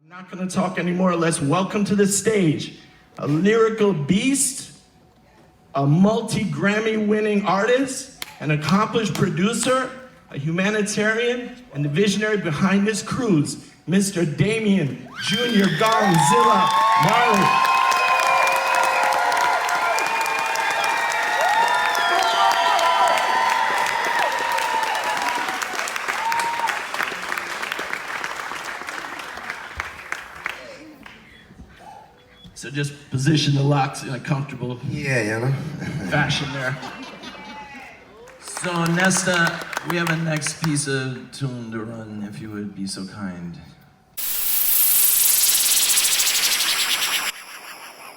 I'm not going to talk anymore. Let's welcome to the stage a lyrical beast, a multi-Grammy winning artist, an accomplished producer, a humanitarian, and the visionary behind this cruise, Mr. Damian Jr. Gongzilla Marley. So just position the locks in a comfortable fashion there. So Nesta, we have a next piece of tune to run, if you would be so kind.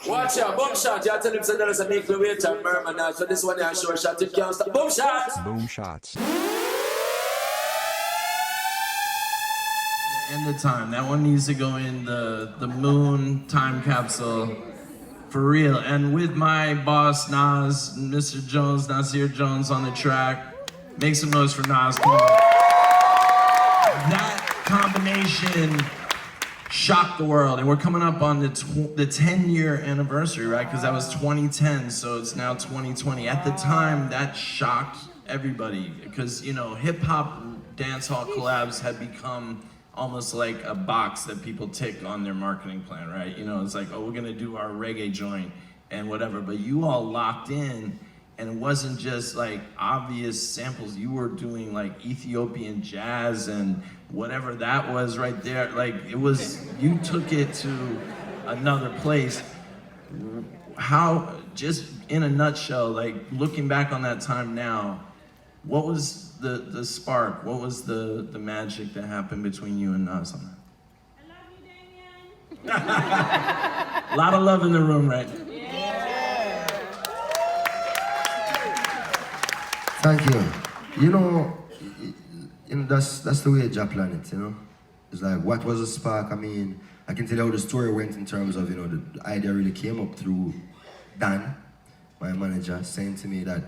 Watch out, boom shot. You tell him that there's a make the way to Merman now. So this one is a short shot. It can't stop. Boom shots. Boom shots. End of time. That one needs to go in the moon time capsule for real. And with my boss Nas, Mr. Jones, Nasir Jones on the track. Make some noise for Nas. Come on. That combination shocked the world, and we're coming up on the 10-year anniversary, right? Because that was 2010, so it's now 2020. At the time, that shocked everybody because, you know, hip-hop dancehall collabs had become almost like a box that people tick on their marketing plan, right? You know, it's like, oh, we're gonna do our reggae joint and whatever, but you all locked in, and it wasn't just like obvious samples. You were doing like Ethiopian jazz and whatever that was right there. Like it was, you took it to another place. How, just in a nutshell, like looking back on that time now, what was the spark? What was the magic that happened between you and Nas on that? I love you, Damian. A lot of love in the room, right? Thank you. You know, that's the way Jah planned it, you know? It's like, what was the spark? I mean, I can tell you how the story went in terms of, you know, the idea really came up through Dan, my manager, saying to me that,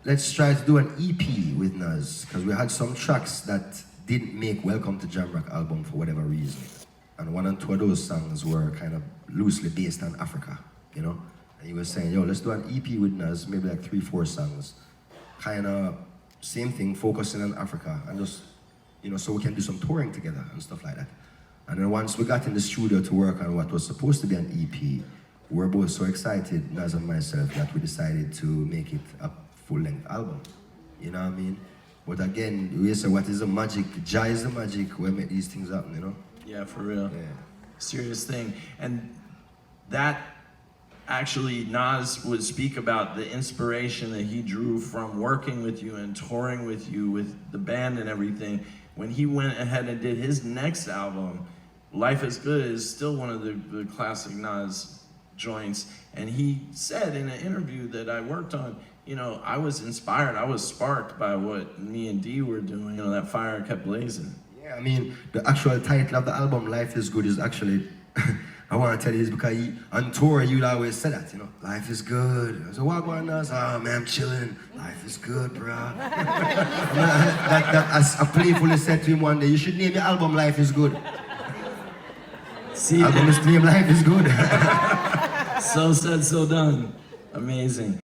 let's try to do an EP with Nas, because we had some tracks that didn't make Welcome to Jamrock album for whatever reason. And one and two of those songs were kind of loosely based on Africa, you know? And he was saying, yo, let's do an EP with Nas, maybe like 3-4 songs. Kind of same thing, focusing on Africa, and just, you know, so we can do some touring together and stuff like that. And then once we got in the studio to work on what was supposed to be an EP, we were both so excited, Nas and myself, that we decided to make it a full-length album. You know what I mean? But again, we say, what is the magic? Jah is the magic. We make these things happen, you know? Yeah, for real. Yeah. Serious thing. And that actually, Nas would speak about the inspiration that he drew from working with you and touring with you with the band and everything. When he went ahead and did his next album, Life is Good is still one of the classic Nas joints. And he said in an interview that I worked on, you know, I was inspired, I was sparked by what me and D were doing. You know, that fire kept blazing. Yeah, I mean, the actual title of the album, Life is Good, is actually, I want to tell you this because on tour, you'd always say that, you know, life is good. I said, what going on? Oh man, I'm chilling. Life is good, bro. I playfully said to him one day, you should name your album Life is Good. See, Album is named Life is Good. so said, so done. Amazing.